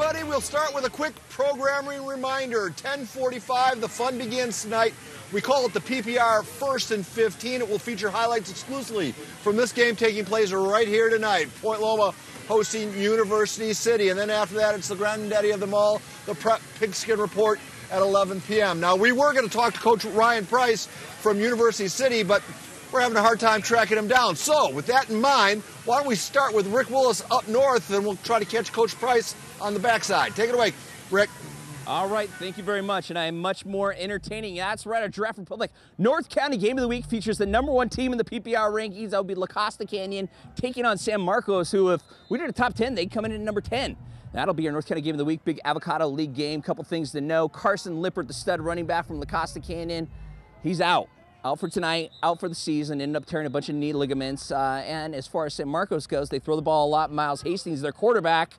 everybody. We'll start with a quick programming reminder. 10:45, the fun begins tonight. We call it the PPR First and 15. It will feature highlights exclusively from this game taking place right here tonight. Point Loma hosting University City. And then after that, it's the granddaddy of them all, the Prep Pigskin Report at 11 p.m. Now, we were going to talk to Coach Ryan Price from University City, but we're having a hard time tracking him down. So, with that in mind, why don't we start with Rick Willis up north, and we'll try to catch Coach Price on the backside. Take it away, Rick. All right, thank you very much, and I am much more entertaining. That's right, our Giraffe Republic North County Game of the Week features the #1 team in the PPR rankings. That would be La Costa Canyon taking on San Marcos, who, if we did a top 10, they'd come in at number 10. That'll be our North County Game of the Week, big Avocado League game. Couple things to know. Carson Lippert, the stud running back from La Costa Canyon, he's out for tonight, out for the season, ended up tearing a bunch of knee ligaments. And as far as San Marcos goes, they throw the ball a lot. Miles Hastings, their quarterback,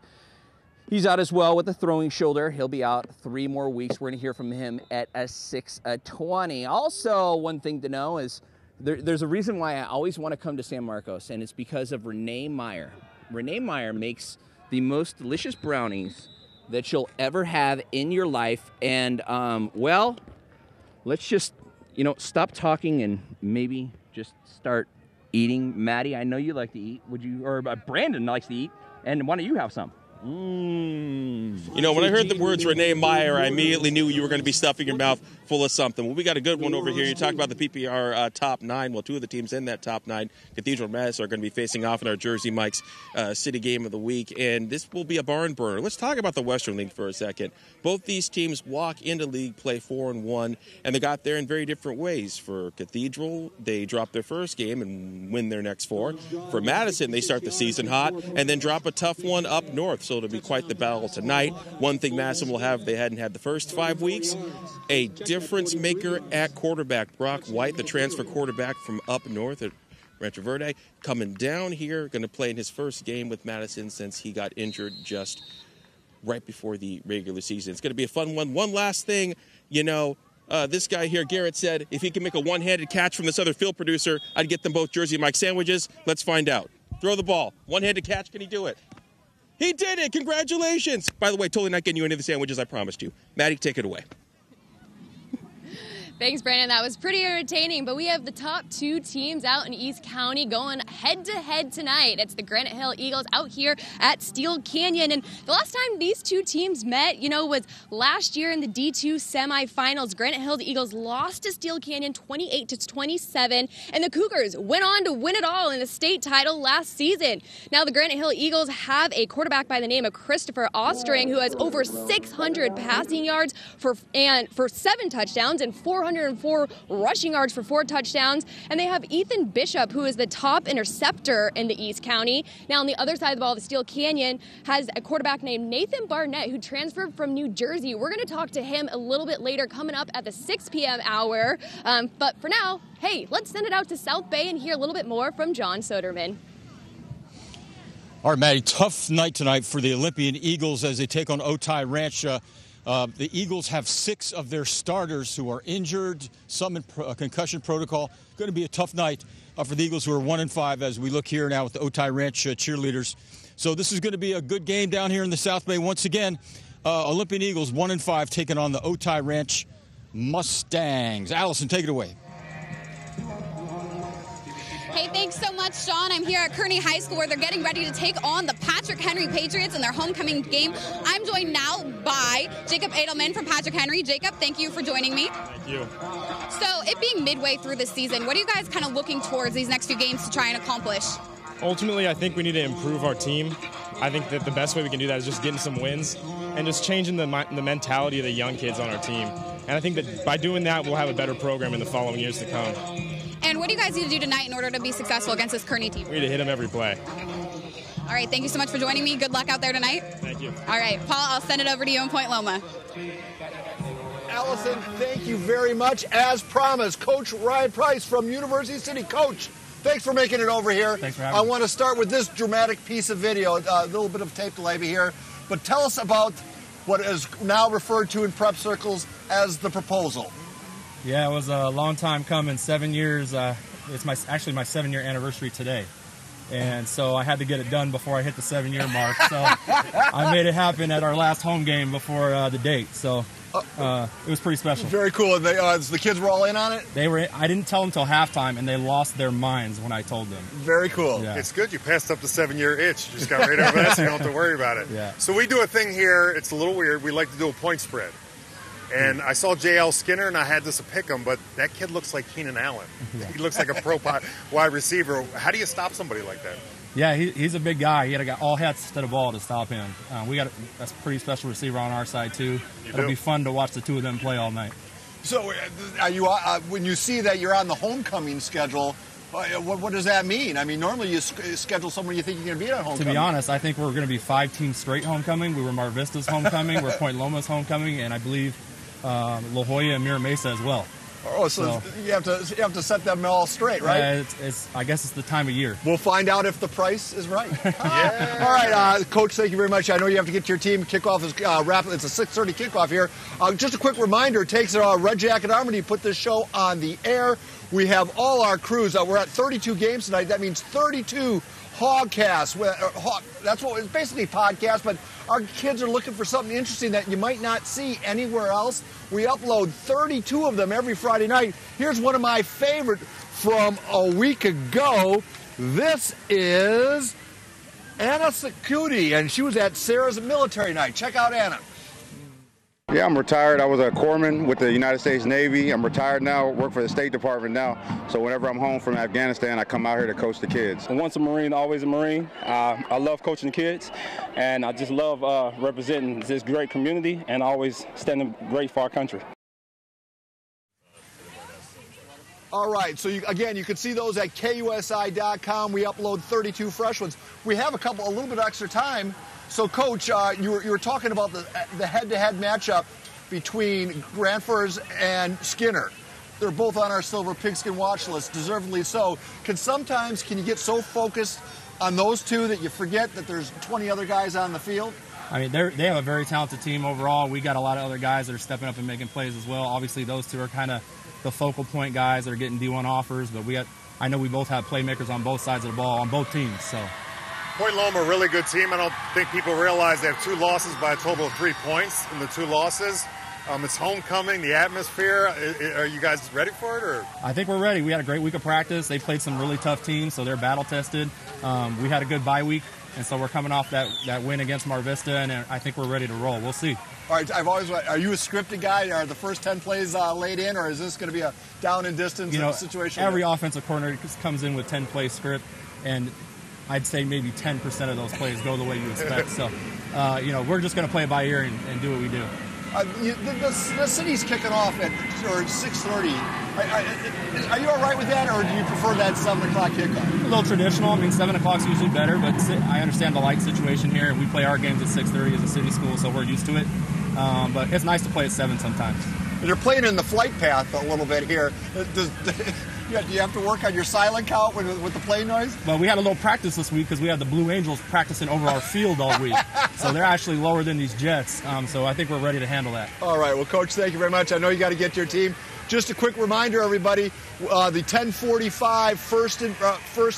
he's out as well with a throwing shoulder. He'll be out 3 more weeks. We're going to hear from him at 6:20. Also, one thing to know is there's a reason why I always want to come to San Marcos, and it's because of Renee Meyer. Renee Meyer makes the most delicious brownies that you'll ever have in your life. And, well, let's just, stop talking and maybe just start eating. Maddie, I know you like to eat. Would you, or Brandon likes to eat, and why don't you have some? When I heard the words Renee Meyer, I immediately knew you were going to be stuffing your mouth full of something. Well, we got a good one over here. You talked about the PPR top 9. Well, 2 of the teams in that top 9, Cathedral and Madison, are going to be facing off in our Jersey Mike's City Game of the Week, and this will be a barn burner. Let's talk about the Western League for a second. Both these teams walk into league play 4-1, and they got there in very different ways. For Cathedral, they drop their first game and win their next 4. For Madison, they start the season hot and then drop a tough one up north. So it'll be quite the battle tonight. One thing Madison will have they hadn't had the first 5 weeks, a difference maker at quarterback. Brock White, the transfer quarterback from up north at Rancho Verde, coming down here, going to play in his first game with Madison since he got injured just right before the regular season. It's going to be a fun one. One last thing, this guy here, Garrett, said if he can make a one-handed catch from this other field producer, I'd get them both Jersey Mike sandwiches. Let's find out. Throw the ball. One-handed catch. Can he do it? He did it! Congratulations! By the way, totally not getting you any of the sandwiches I promised you. Maddie, take it away. Thanks, Brandon. That was pretty entertaining, but we have the top 2 teams out in East County going head-to-head tonight. It's the Granite Hill Eagles out here at Steel Canyon, and the last time these 2 teams met, was last year in the D2 semifinals. Granite Hill, the Eagles lost to Steel Canyon 28-27, and the Cougars went on to win it all in the state title last season. Now, the Granite Hill Eagles have a quarterback by the name of Christopher Ostring, who has over 600 passing yards for 7 touchdowns and 404 rushing yards for 4 touchdowns. And they have Ethan Bishop, who is the top interceptor in the East County. Now, on the other side of the ball, the Steel Canyon has a quarterback named Nathan Barnett, who transferred from New Jersey. We're going to talk to him a little bit later, coming up at the 6 p.m. hour. But for now, hey, let's send it out to South Bay and hear a little bit more from John Soderman. All right, Maddie, tough night tonight for the Olympian Eagles as they take on Otay Ranch. The Eagles have 6 of their starters who are injured, some in concussion protocol. Going to be a tough night for the Eagles, who are 1-5 as we look here now with the Otay Ranch cheerleaders. So this is going to be a good game down here in the South Bay. Once again, Olympian Eagles 1-5 taking on the Otay Ranch Mustangs. Allison, take it away. Hey, thanks so much, Sean. I'm here at Kearney High School where they're getting ready to take on the Patrick Henry Patriots in their homecoming game. I'm joined now by Jacob Edelman from Patrick Henry. Jacob, thank you for joining me. Thank you. So, it being midway through the season, what are you guys kind of looking towards these next few games to try and accomplish? Ultimately, I think we need to improve our team. I think that the best way we can do that is just getting some wins and just changing the mentality of the young kids on our team. And I think that by doing that, we'll have a better program in the following years to come. And what do you guys need to do tonight in order to be successful against this Kearney team? We need to hit them every play. All right, thank you so much for joining me. Good luck out there tonight. Thank you. All right, Paul, I'll send it over to you in Point Loma. Allison, thank you very much. As promised, Coach Ryan Price from University City. Coach, thanks for making it over here. Thanks for having me. I want to start with this dramatic piece of video, a little bit of tape delay here, but tell us about what is now referred to in prep circles as the proposal. Yeah, it was a long time coming, 7 years. It's actually my 7-year anniversary today. And so I had to get it done before I hit the 7-year mark. So I made it happen at our last home game before the date. So it was pretty special. Very cool. And the kids were all in on it? I didn't tell them till halftime, and they lost their minds when I told them. Very cool. Yeah. It's good you passed up the 7-year itch. You just got right over that, so you don't have to worry about it. Yeah. So we do a thing here. It's a little weird. We like to do a point spread. And I saw J.L. Skinner, and I had this to pick him, but that kid looks like Keenan Allen. He looks like a pro wide receiver. How do you stop somebody like that? Yeah, he's a big guy. He had to get all hats to the ball to stop him. We got a pretty special receiver on our side, too. It'll be fun to watch the two of them play all night. So are you, when you see that you're on the homecoming schedule, what does that mean? I mean, normally you schedule someone you think you're going to be at homecoming. To be honest, I think we're going to be 5 teams straight homecoming. We were Mar Vista's homecoming. We're Point Loma's homecoming, and I believe La Jolla and Mira Mesa as well. Oh, so you have to set them all straight, right? I guess it's the time of year. We'll find out if the price is right. Yeah. All right, Coach, thank you very much. I know you have to get to your team. Kickoff is rapid. It's a 6:30 kickoff here. Just a quick reminder, it takes Red Jacket Army to put this show on the air. We have all our crews. We're at 32 games tonight. That means 32 Hogcasts. That's what it's basically podcast, but our kids are looking for something interesting that you might not see anywhere else. We upload 32 of them every Friday night. Here's one of my favorite from a week ago. This is Anna Sakuti, and she was at Sarah's military night. Check out Anna. Yeah, I'm retired. I was a corpsman with the United States Navy. I'm retired now, work for the State Department now. So whenever I'm home from Afghanistan, I come out here to coach the kids. Once a Marine, always a Marine. I love coaching the kids, and I just love representing this great community and always standing great for our country. All right, so you can see those at KUSI.com. We upload 32 fresh ones. We have a little bit of extra time. So, Coach, you were talking about the head-to-head matchup between Grandfors and Skinner. They're both on our Silver Pigskin watch list, deservedly so. Can you get so focused on those two that you forget that there's 20 other guys on the field? I mean, they have a very talented team overall. We got a lot of other guys that are stepping up and making plays as well. Obviously, those two are kind of the focal point guys that are getting D1 offers, but I know we both have playmakers on both sides of the ball on both teams. So. Point Loma, a really good team. I don't think people realize they have 2 losses by a total of 3 points in the 2 losses. It's homecoming, the atmosphere. Are you guys ready for it? Or? I think we're ready. We had a great week of practice. They played some really tough teams, so they're battle-tested. We had a good bye week, and so we're coming off that win against Mar Vista, and I think we're ready to roll. We'll see. All right, are you a scripted guy? Are the first 10 plays laid in, or is this going to be a down and distance situation? Every offensive coordinator comes in with 10-play script, and I'd say maybe 10% of those plays go the way you expect. So, we're just going to play it by ear and do what we do. The city's kicking off at 6:30. Are you all right with that, or do you prefer that 7 o'clock kickoff? A little traditional. I mean, 7 o'clock is usually better, but I understand the light situation here. We play our games at 6:30 as a city school, so we're used to it. But it's nice to play at 7 sometimes. You're playing in the flight path a little bit here. Do you have to work on your silent count with the plane noise? Well, we had a little practice this week because we had the Blue Angels practicing over our field all week. So they're actually lower than these jets. So I think we're ready to handle that. All right. Well, Coach, thank you very much. I know you got to get to your team. Just a quick reminder, everybody, the 10:45 first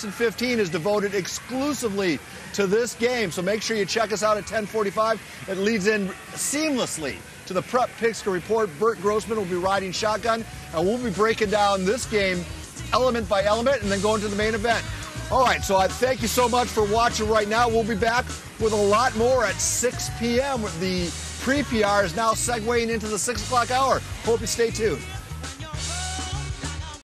and 15 is devoted exclusively to this game. So make sure you check us out at 10:45. It leads in seamlessly to the Prep Pigskin Report. Bert Grossman will be riding shotgun, and we'll be breaking down this game element by element and then going to the main event. All right, so I thank you so much for watching right now. We'll be back with a lot more at 6 p.m. The PrePr is now segueing into the 6 o'clock hour. Hope you stay tuned.